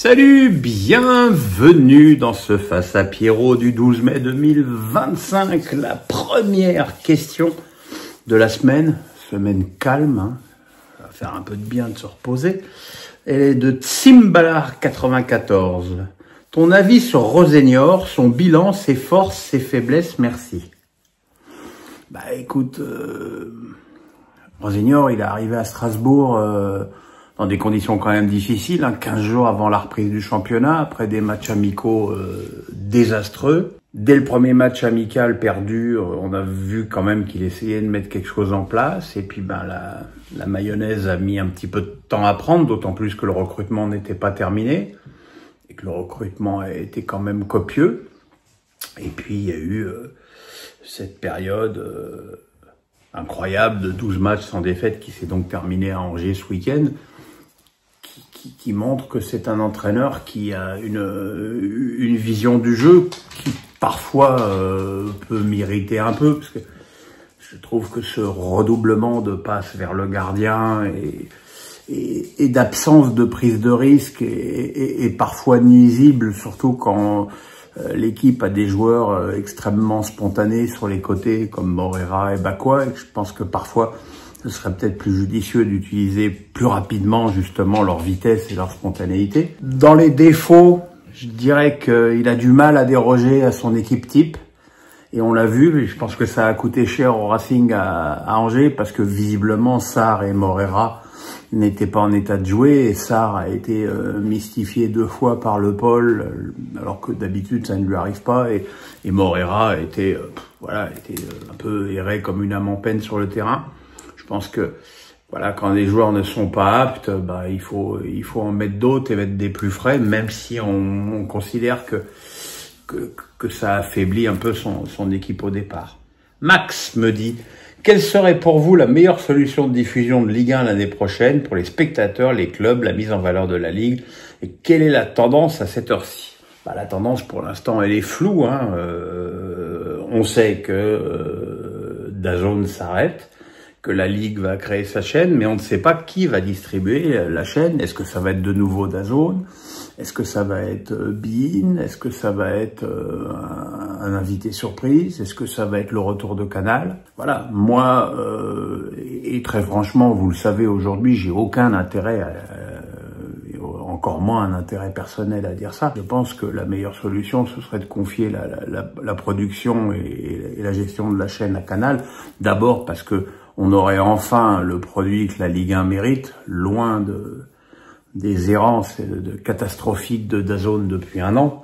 Salut, bienvenue dans ce Face à Pierrot du 12 mai 2025. La première question de la semaine calme, hein. Ça va faire un peu de bien de se reposer. Elle est de Tsimbalar94. Ton avis sur Rosenior, son bilan, ses forces, ses faiblesses, merci. Bah écoute, Rosenior, il est arrivé à Strasbourg dans des conditions quand même difficiles, 15 jours avant la reprise du championnat, après des matchs amicaux désastreux. Dès le premier match amical perdu, on a vu quand même qu'il essayait de mettre quelque chose en place. Et puis la mayonnaise a mis un petit peu de temps à prendre, d'autant plus que le recrutement n'était pas terminé et que le recrutement a été quand même copieux. Et puis il y a eu cette période incroyable de 12 matchs sans défaite qui s'est donc terminée à Angers ce week-end, qui montre que c'est un entraîneur qui a une vision du jeu qui parfois peut m'irriter un peu, parce que je trouve que ce redoublement de passes vers le gardien et d'absence de prise de risque est parfois nuisible, surtout quand l'équipe a des joueurs extrêmement spontanés sur les côtés comme Moreira et Bakwa, et je pense que parfois ce serait peut-être plus judicieux d'utiliser plus rapidement justement leur vitesse et leur spontanéité. Dans les défauts, je dirais qu'il a du mal à déroger à son équipe type. Et on l'a vu, et je pense que ça a coûté cher au Racing à Angers, parce que visiblement Sarr et Moreira n'étaient pas en état de jouer, et Sarr a été mystifié 2 fois par Le Paul, alors que d'habitude ça ne lui arrive pas, et Moreira était un peu erré comme une âme en peine sur le terrain. Je pense que quand les joueurs ne sont pas aptes, il faut en mettre d'autres et mettre des plus frais, même si on considère que ça affaiblit un peu son équipe au départ. Max me dit: quelle serait pour vous la meilleure solution de diffusion de Ligue 1 l'année prochaine pour les spectateurs, les clubs, la mise en valeur de la Ligue, et quelle est la tendance à cette heure-ci? La tendance pour l'instant elle est floue, hein. On sait que DAZN s'arrête, que la Ligue va créer sa chaîne, mais on ne sait pas qui va distribuer la chaîne. Est-ce que ça va être de nouveau DAZN? Est-ce que ça va être beIN? Est-ce que ça va être un invité surprise? Est-ce que ça va être le retour de Canal? Voilà, moi, et très franchement, vous le savez aujourd'hui, j'ai aucun intérêt, encore moins un intérêt personnel à dire ça. Je pense que la meilleure solution, ce serait de confier la production et la gestion de la chaîne à Canal. D'abord parce que on aurait enfin le produit que la Ligue 1 mérite, loin des errances catastrophiques de DAZN depuis 1 an.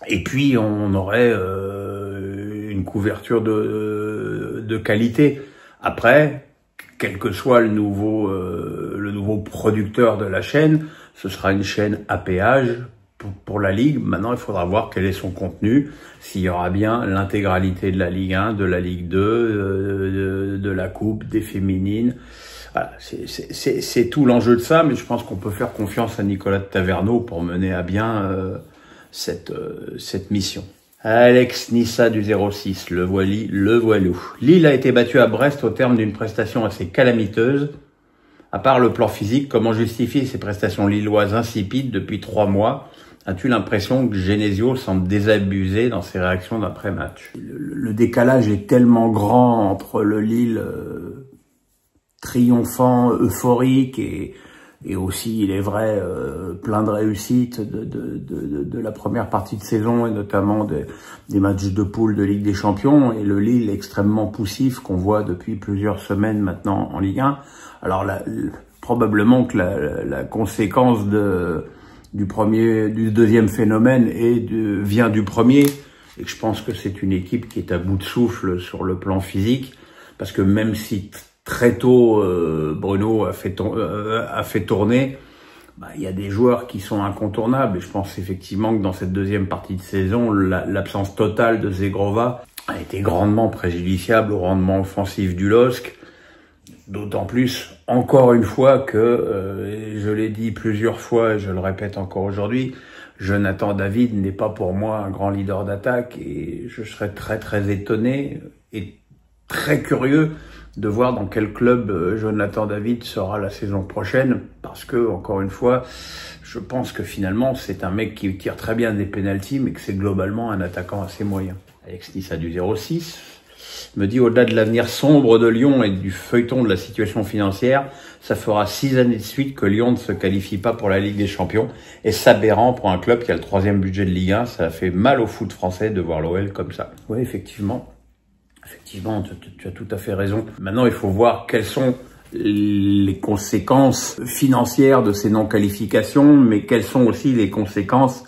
Et puis on aurait une couverture de qualité. Après, quel que soit le nouveau producteur de la chaîne, ce sera une chaîne à péage pour la Ligue. Maintenant, il faudra voir quel est son contenu, s'il y aura bien l'intégralité de la Ligue 1, de la Ligue 2, de la Coupe, des féminines. Voilà, c'est tout l'enjeu de ça, mais je pense qu'on peut faire confiance à Nicolas de Taverneau pour mener à bien cette mission. Alex Nissa du 06, le voilou. Lille a été battu à Brest au terme d'une prestation assez calamiteuse. À part le plan physique, comment justifier ces prestations lilloises insipides depuis 3 mois? As-tu l'impression que Genesio semble désabusé dans ses réactions d'après-match? Le décalage est tellement grand entre le Lille triomphant, euphorique et aussi, il est vrai, plein de réussite de la première partie de saison, et notamment des matchs de poule de Ligue des Champions, et le Lille extrêmement poussif qu'on voit depuis plusieurs semaines maintenant en Ligue 1. Alors probablement que la conséquence du deuxième phénomène vient du premier, et que je pense que c'est une équipe qui est à bout de souffle sur le plan physique, parce que même si très tôt Bruno a fait tourner, il y a des joueurs qui sont incontournables, et je pense effectivement que dans cette deuxième partie de saison, l'absence totale de Zegrova a été grandement préjudiciable au rendement offensif du LOSC. D'autant plus, encore une fois, que, je l'ai dit plusieurs fois et je le répète encore aujourd'hui, Jonathan David n'est pas pour moi un grand leader d'attaque, et je serais très très étonné et très curieux de voir dans quel club Jonathan David sera la saison prochaine, parce que, encore une fois, je pense que finalement, c'est un mec qui tire très bien des pénaltys, mais que c'est globalement un attaquant assez moyen. Alex Nice a du 0,6. Me dit, au-delà de l'avenir sombre de Lyon et du feuilleton de la situation financière, ça fera 6 années de suite que Lyon ne se qualifie pas pour la Ligue des Champions. Et c'est aberrant pour un club qui a le 3e budget de Ligue 1. Ça fait mal au foot français de voir l'OL comme ça. Oui, effectivement. Effectivement, tu as tout à fait raison. Maintenant, il faut voir quelles sont les conséquences financières de ces non-qualifications, mais quelles sont aussi les conséquences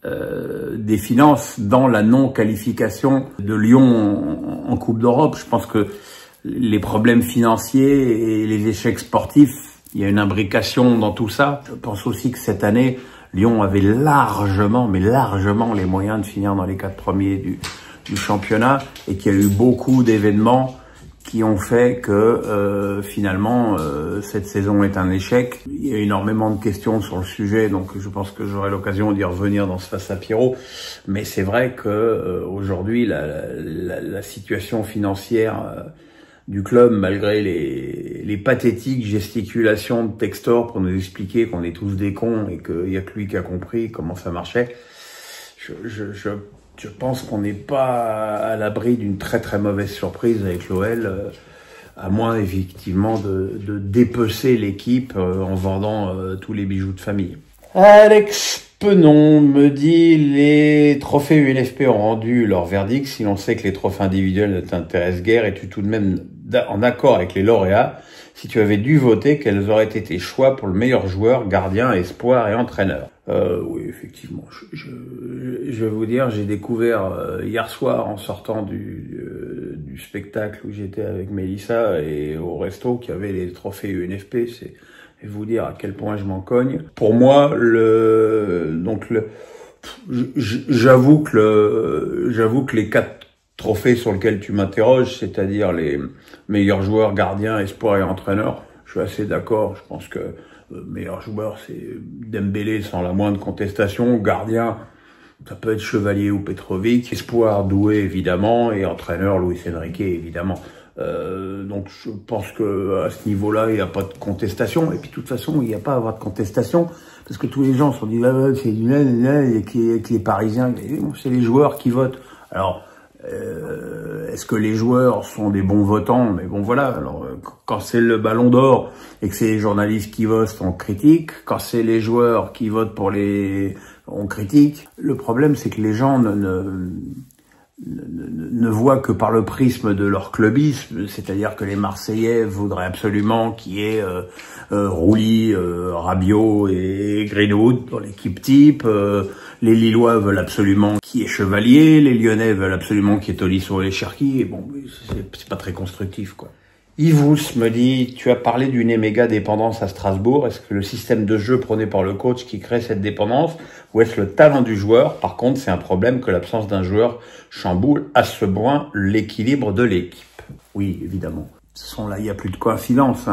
des finances dans la non-qualification de Lyon en Coupe d'Europe. Je pense que les problèmes financiers et les échecs sportifs, il y a une imbrication dans tout ça. Je pense aussi que cette année, Lyon avait largement, mais largement les moyens de finir dans les 4 premiers du championnat, et qu'il y a eu beaucoup d'événements qui ont fait que finalement cette saison est un échec. Il y a énormément de questions sur le sujet, donc je pense que j'aurai l'occasion d'y revenir dans ce Face à Pierrot. Mais c'est vrai que aujourd'hui la situation financière du club, malgré les pathétiques gesticulations de Textor pour nous expliquer qu'on est tous des cons et qu'il y a que lui qui a compris comment ça marchait, je pense qu'on n'est pas à l'abri d'une très très mauvaise surprise avec l'OL, à moins effectivement de dépecer l'équipe en vendant tous les bijoux de famille. Alex Penon me dit, les trophées UNFP ont rendu leur verdict. Si l'on sait que les trophées individuels ne t'intéressent guère, es-tu tout de même en accord avec les lauréats? Si tu avais dû voter, quels auraient été tes choix pour le meilleur joueur, gardien, espoir et entraîneur? Oui, effectivement. Je vais vous dire, j'ai découvert hier soir en sortant du spectacle où j'étais avec Mélissa et au resto qu'il y avait les trophées UNFP. C'est vous dire à quel point je m'en cogne. Pour moi, j'avoue que les 4 trophées sur lesquels tu m'interroges, c'est-à-dire les meilleurs joueurs, gardiens, espoirs et entraîneurs, je suis assez d'accord. Je pense que meilleur joueur, c'est Dembélé sans la moindre contestation. Gardien, ça peut être Chevalier ou Petrovic. Espoir, Doué, évidemment. Et entraîneur, Luis Enrique, évidemment. Donc je pense que à ce niveau-là, il n'y a pas de contestation. Et puis de toute façon, il n'y a pas à avoir de contestation, parce que tous les gens se sont dit c'est du et que les Parisiens, c'est les joueurs qui votent. Alors est-ce que les joueurs sont des bons votants? Mais bon, voilà. Alors quand c'est le Ballon d'Or et que c'est les journalistes qui votent, on critique. Quand c'est les joueurs qui votent on critique. Le problème, c'est que les gens ne voient que par le prisme de leur clubisme, c'est-à-dire que les Marseillais voudraient absolument qu'il y ait Rouly, Rabiot et Greenwood dans l'équipe type. Les Lillois veulent absolument qu'il y ait Chevalier, les Lyonnais veulent absolument qu'il y ait Tolisso et Cherki. Et bon, c'est pas très constructif, quoi. Yvous me dit, tu as parlé d'une méga dépendance à Strasbourg. Est-ce que le système de jeu prôné par le coach qui crée cette dépendance, ou est-ce le talent du joueur? Par contre, c'est un problème que l'absence d'un joueur chamboule à ce point l'équilibre de l'équipe. Oui, évidemment. Là, il n'y a plus de coïncidence.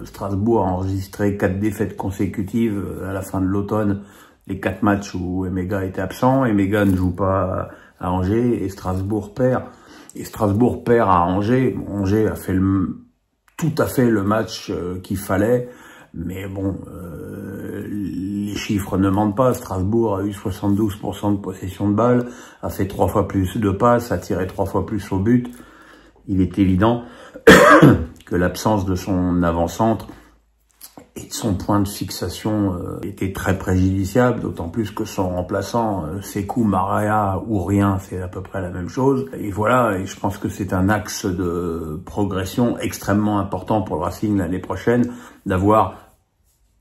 Strasbourg a enregistré 4 défaites consécutives à la fin de l'automne. Les 4 matchs où Emega était absent. Emega ne joue pas à Angers et Strasbourg perd. Et Strasbourg perd à Angers. Angers a fait tout à fait le match qu'il fallait. Mais bon, les chiffres ne mentent pas. Strasbourg a eu 72% de possession de balle, a fait 3 fois plus de passes, a tiré 3 fois plus au but. Il est évident que l'absence de son avant-centre et de son point de fixation était très préjudiciable, d'autant plus que son remplaçant, Sékou Maraya ou rien, c'est à peu près la même chose. Et voilà, et je pense que c'est un axe de progression extrêmement important pour le Racing l'année prochaine, d'avoir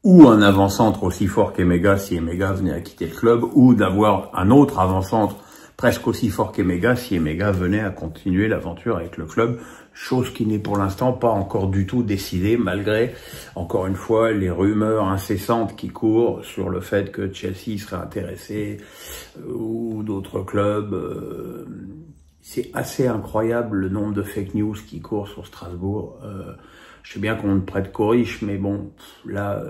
ou un avant-centre aussi fort qu'Emega si Emega venait à quitter le club, ou d'avoir un autre avant-centre presque aussi fort qu'Emega si Emega venait à continuer l'aventure avec le club, chose qui n'est pour l'instant pas encore du tout décidée, malgré, encore une fois, les rumeurs incessantes qui courent sur le fait que Chelsea serait intéressé, ou d'autres clubs. C'est assez incroyable le nombre de fake news qui courent sur Strasbourg. Je sais bien qu'on ne prête qu'aux riches, mais bon, là,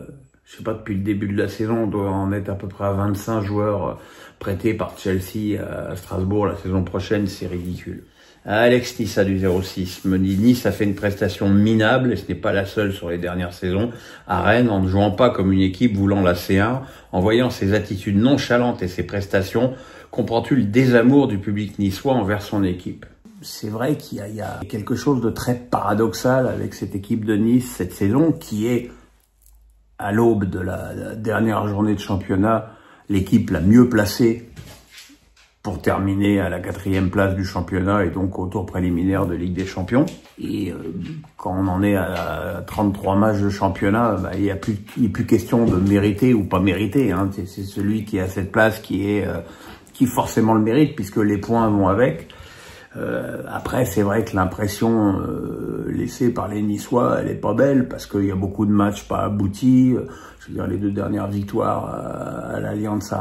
je sais pas, depuis le début de la saison, on doit en être à peu près à 25 joueurs prêtés par Chelsea à Strasbourg la saison prochaine, c'est ridicule. Alex Nice a du 06 me dit Nice a fait une prestation minable et ce n'est pas la seule sur les dernières saisons à Rennes en ne jouant pas comme une équipe voulant la C1, en voyant ses attitudes nonchalantes et ses prestations, comprends-tu le désamour du public niçois envers son équipe? C'est vrai qu'il y a quelque chose de très paradoxal avec cette équipe de Nice cette saison qui est à l'aube de la dernière journée de championnat l'équipe la mieux placée pour terminer à la 4e place du championnat et donc au tour préliminaire de Ligue des Champions. Et quand on en est à 33 matchs de championnat, il n'y a plus question de mériter ou pas mériter. Hein. C'est celui qui est à cette place qui forcément le mérite puisque les points vont avec. Après, c'est vrai que l'impression laissée par les Niçois, elle est pas belle parce qu'il y a beaucoup de matchs pas aboutis. Je veux dire, les 2 dernières victoires à l'Allianz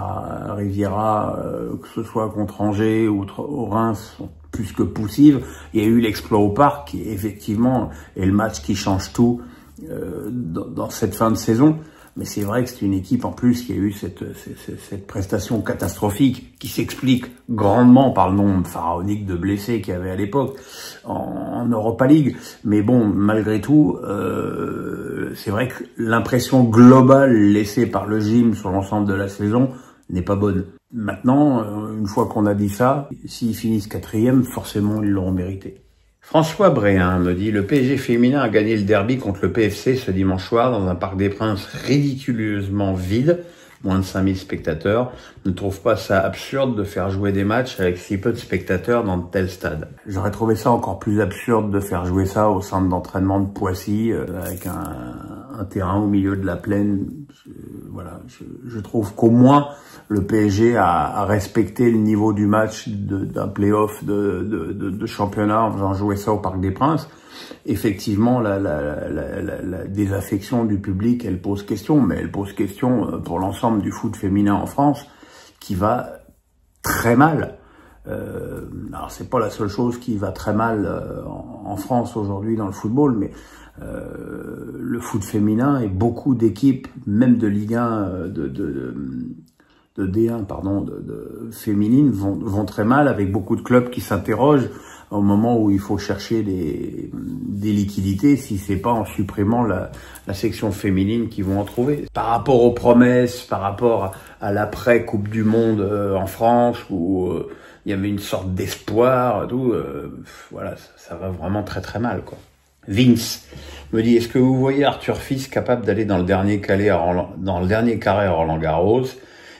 Riviera, que ce soit contre Angers ou au Reims, sont plus que poussives. Il y a eu l'exploit au Parc, qui effectivement est le match qui change tout dans cette fin de saison. Mais c'est vrai que c'est une équipe en plus qui a eu cette prestation catastrophique qui s'explique grandement par le nombre pharaonique de blessés qu'il y avait à l'époque en Europa League. Mais bon, malgré tout, c'est vrai que l'impression globale laissée par le gym sur l'ensemble de la saison n'est pas bonne. Maintenant, une fois qu'on a dit ça, s'ils finissent 4e, forcément ils l'auront mérité. François Bréhin me dit « Le PSG féminin a gagné le derby contre le PFC ce dimanche soir dans un Parc des Princes ridiculeusement vide, moins de 5000 spectateurs. Ne trouve pas ça absurde de faire jouer des matchs avec si peu de spectateurs dans de tels stades ?» J'aurais trouvé ça encore plus absurde de faire jouer ça au centre d'entraînement de Poissy, avec un terrain au milieu de la plaine. Voilà, je trouve qu'au moins le PSG a respecté le niveau du match d'un play-off de championnat en faisant jouer ça au Parc des Princes. Effectivement, la désaffection du public, elle pose question, mais elle pose question pour l'ensemble du foot féminin en France, qui va très mal. Alors c'est pas la seule chose qui va très mal en France aujourd'hui dans le football, mais le foot féminin et beaucoup d'équipes, même de Ligue 1, de D1, pardon, de féminines vont très mal, avec beaucoup de clubs qui s'interrogent au moment où il faut chercher des liquidités, si c'est pas en supprimant la section féminine qu'ils vont en trouver. Par rapport aux promesses, par rapport à l'après Coupe du Monde en France, où il y avait une sorte d'espoir, tout, voilà, ça va vraiment très très mal, quoi. Vince me dit, est-ce que vous voyez Arthur Fils capable d'aller dans le dernier carré à Roland-Garros?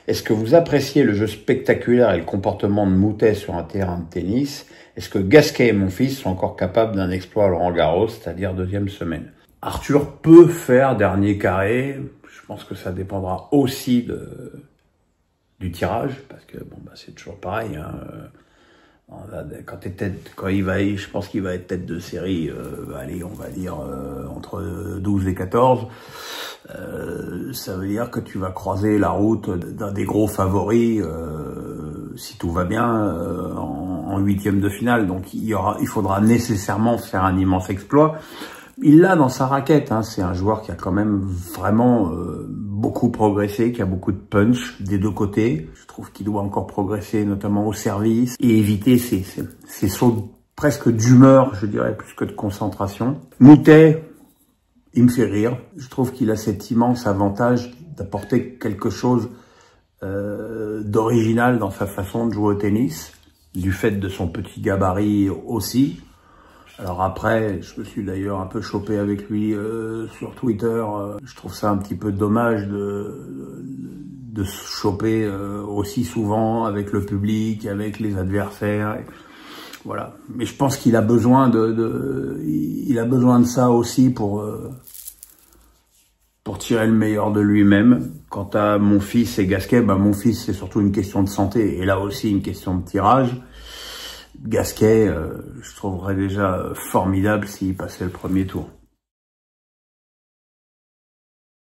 Est-ce que vous appréciez le jeu spectaculaire et le comportement de Moutet sur un terrain de tennis? Est-ce que Gasquet et Monfils sont encore capables d'un exploit à Roland-Garros, c'est-à-dire 2e semaine? Arthur peut faire dernier carré. Je pense que ça dépendra aussi du tirage, parce que bon, c'est toujours pareil. Hein. Je pense qu'il va être tête de série, allez, on va dire entre 12 et 14. Ça veut dire que tu vas croiser la route d'un des gros favoris, si tout va bien, en 8e de finale. Donc il faudra nécessairement faire un immense exploit. Il l'a dans sa raquette, hein. C'est un joueur qui a quand même vraiment beaucoup progressé, qui a beaucoup de punch des deux côtés. Je trouve qu'il doit encore progresser, notamment au service, et éviter ces sauts presque d'humeur, je dirais, plus que de concentration. Moutet, il me fait rire. Je trouve qu'il a cet immense avantage d'apporter quelque chose d'original dans sa façon de jouer au tennis, du fait de son petit gabarit aussi. Alors après, je me suis d'ailleurs un peu chopé avec lui sur Twitter. Je trouve ça un petit peu dommage de se choper aussi souvent avec le public, avec les adversaires. Voilà. Mais je pense qu'il a besoin il a besoin de ça aussi pour tirer le meilleur de lui-même. Quant à Monfils et Gasquet, Monfils c'est surtout une question de santé et là aussi une question de tirage. Gasquet, je trouverais déjà formidable s'il passait le premier tour.